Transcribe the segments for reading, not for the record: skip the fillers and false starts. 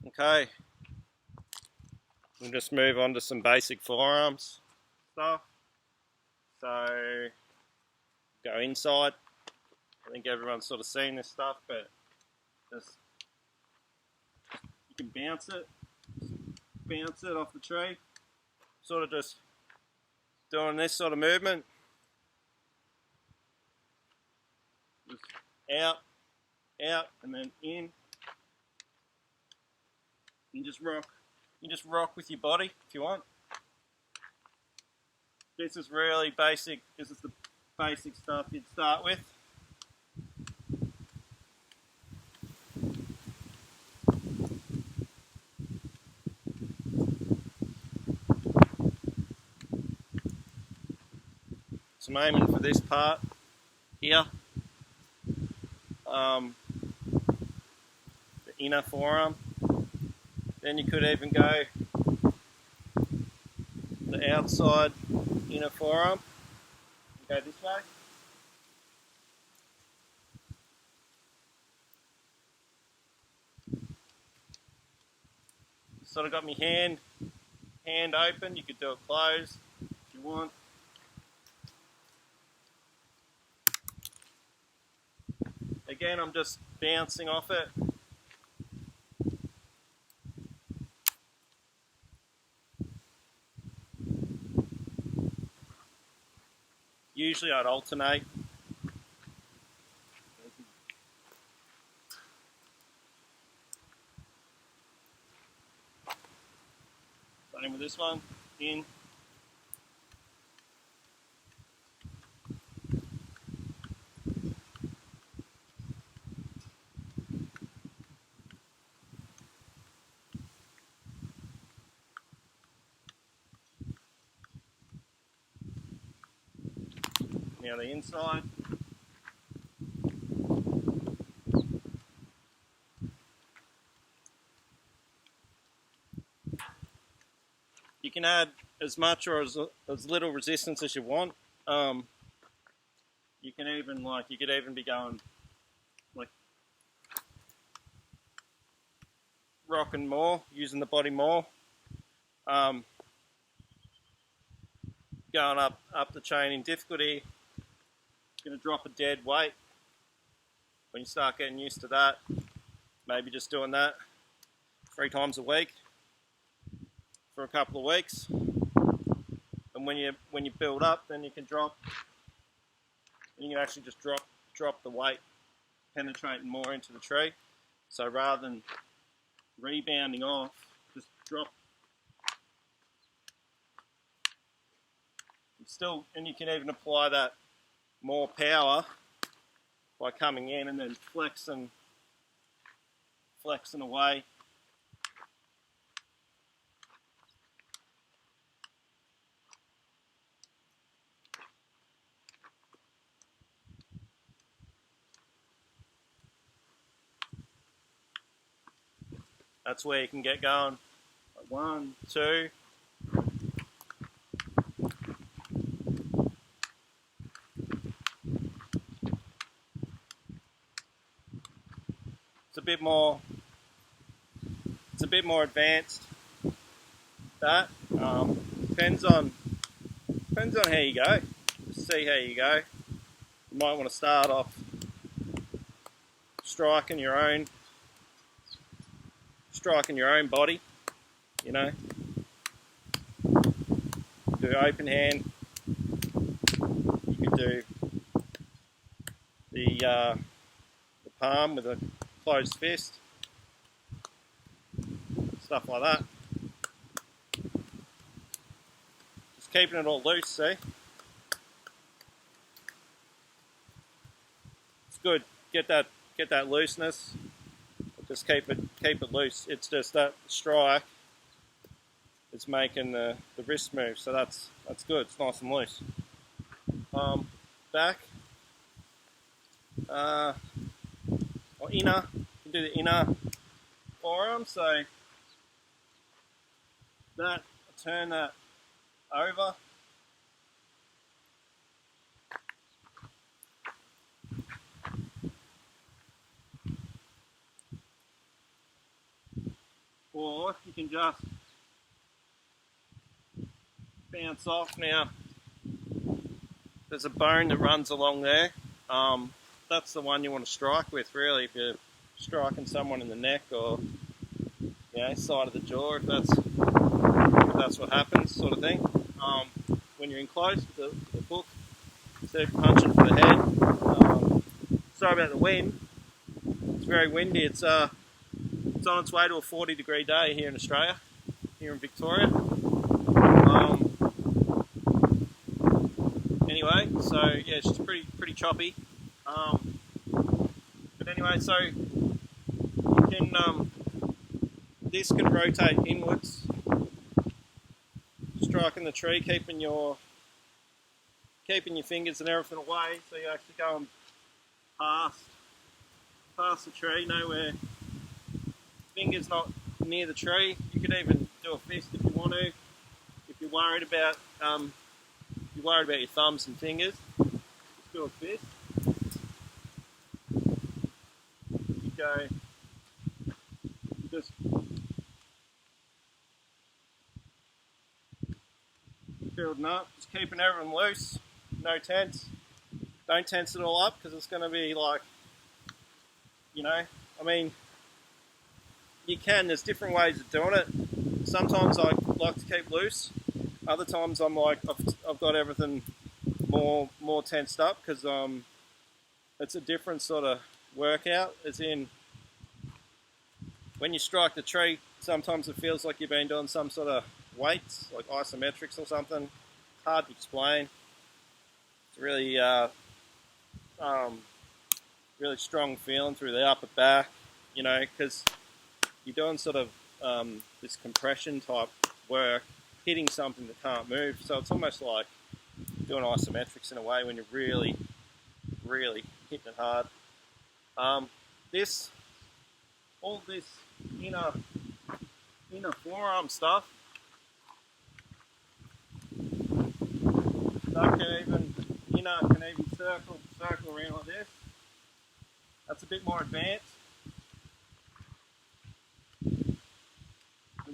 Okay, we'll just move on to some basic forearms stuff. So, go inside. I think everyone's sort of seen this stuff, but just you can bounce it off the tree. Sort of just doing this sort of movement. Just out, and then in. You just rock. You just rock with your body if you want. This is really basic. This is the basic stuff you'd start with. So I'm aiming for this part here. The inner forearm. Then you could even go the outside inner forearm. Go this way. Sort of got my hand open. You could do it closed if you want. Again, I'm just bouncing off it. Usually I'd alternate. Same with this one. In. Now the inside. You can add as much or as little resistance as you want. You can even you could even be going like rocking more, using the body more. Going up the chain in difficulty. Going to drop a dead weight. When you start getting used to that, maybe just doing that 3 times a week for a couple of weeks, and when you build up, then you can drop. And you can actually just drop the weight, penetrating more into the tree. So rather than rebounding off, just drop. And you can even apply that more power by coming in and then flexing away. That's where you can get going. 1, 2. It's a bit more advanced. That depends on how you go. Just see how you go. You might want to start off striking your own body. You know, do open hand. You could do the palm with a closed fist, stuff like that. Just keeping it all loose, see? It's good. Get that looseness. Just keep it loose. It's just that strike is making the wrist move, so that's good. It's nice and loose. Back. Or inner. You can do the inner forearm. So that, turn that over. or you can just bounce off. Now, there's a bone that runs along there. That's the one you want to strike with, really, if you're striking someone in the neck or, you know, side of the jaw, if that's what happens, sort of thing. When you're in close with the hook, instead of punching for the head. Sorry about the wind. It's very windy. It's on its way to a 40-degree day here in Australia, here in Victoria. Anyway, so yeah, it's just pretty choppy. But anyway, so you can this can rotate inwards, striking the tree, keeping your fingers and everything away, so you're actually going past the tree, nowhere. Fingers not near the tree. You could even do a fist if you want to. If you're worried about your thumbs and fingers, just do a fist. You go, just building up, just keeping everything loose, no tense. Don't tense it all up because it's going to be like, you know, I mean, you can, there's different ways of doing it. Sometimes I like to keep loose. Other times I'm like, I've got everything more tensed up because it's a different sort of workout. As in, when you strike the tree, sometimes it feels like you've been doing some sort of weights, like isometrics or something. It's hard to explain. It's really, really strong feeling through the upper back, you know, because you're doing sort of this compression type work, hitting something that can't move. So it's almost like doing isometrics in a way when you're really hitting it hard. All this inner forearm stuff, that can even circle around like this. That's a bit more advanced. And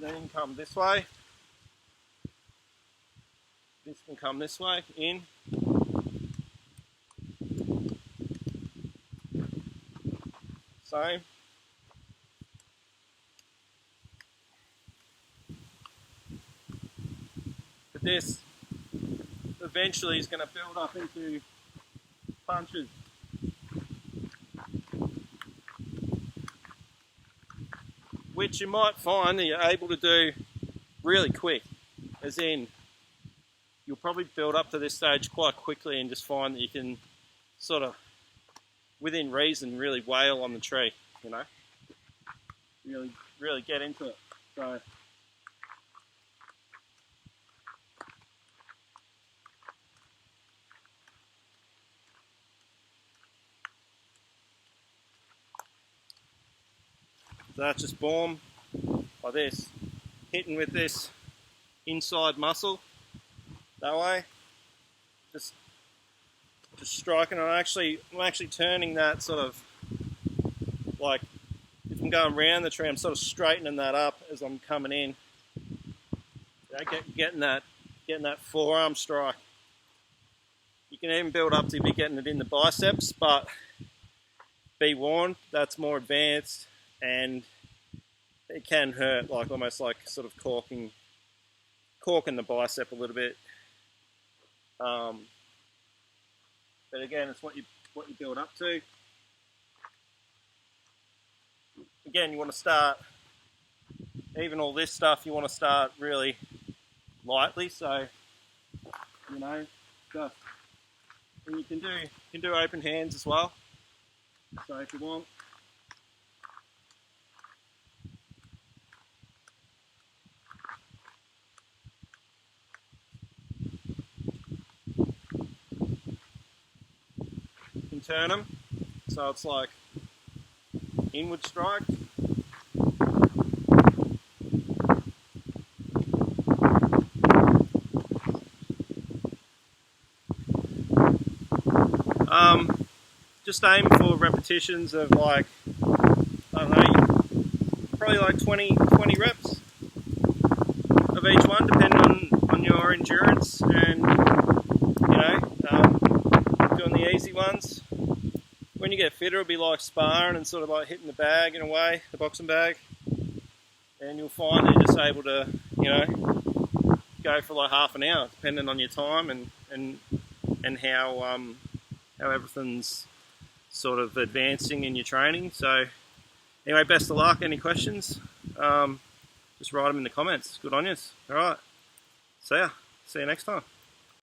then you can come this way. This can come this way, in. Same. But this eventually is going to build up into punches. Which you might find that you're able to do really quick. As in, you'll probably build up to this stage quite quickly and just find that you can sort of, within reason, really wail on the tree, you know? Really get into it. So, that's just boom, like this, hitting with this inside muscle, that way, just striking. I'm actually turning that sort of, like, if I'm going around the tree, I'm sort of straightening that up as I'm coming in. Getting that forearm strike. You can even build up to be getting it in the biceps, but be warned, that's more advanced and it can hurt, like almost like sort of corking the bicep a little bit. But again, it's what you build up to. Again, you want to start, even all this stuff, you want to start really lightly. So, you know, just, and you can do open hands as well. So if you want. You can turn them, so it's like inward strike. Just aim for repetitions of, like, I don't know, probably like 20 reps of each one, depending on your endurance, and you know, doing the easy ones. When you get fitter, it'll be like sparring and sort of like hitting the bag in a way, the boxing bag, and you'll find that you're just able to, you know, go for like half an hour, depending on your time and how everything's sort of advancing in your training. So anyway, best of luck. Any questions? Just write them in the comments. Good on yous. All right. See ya. See you next time.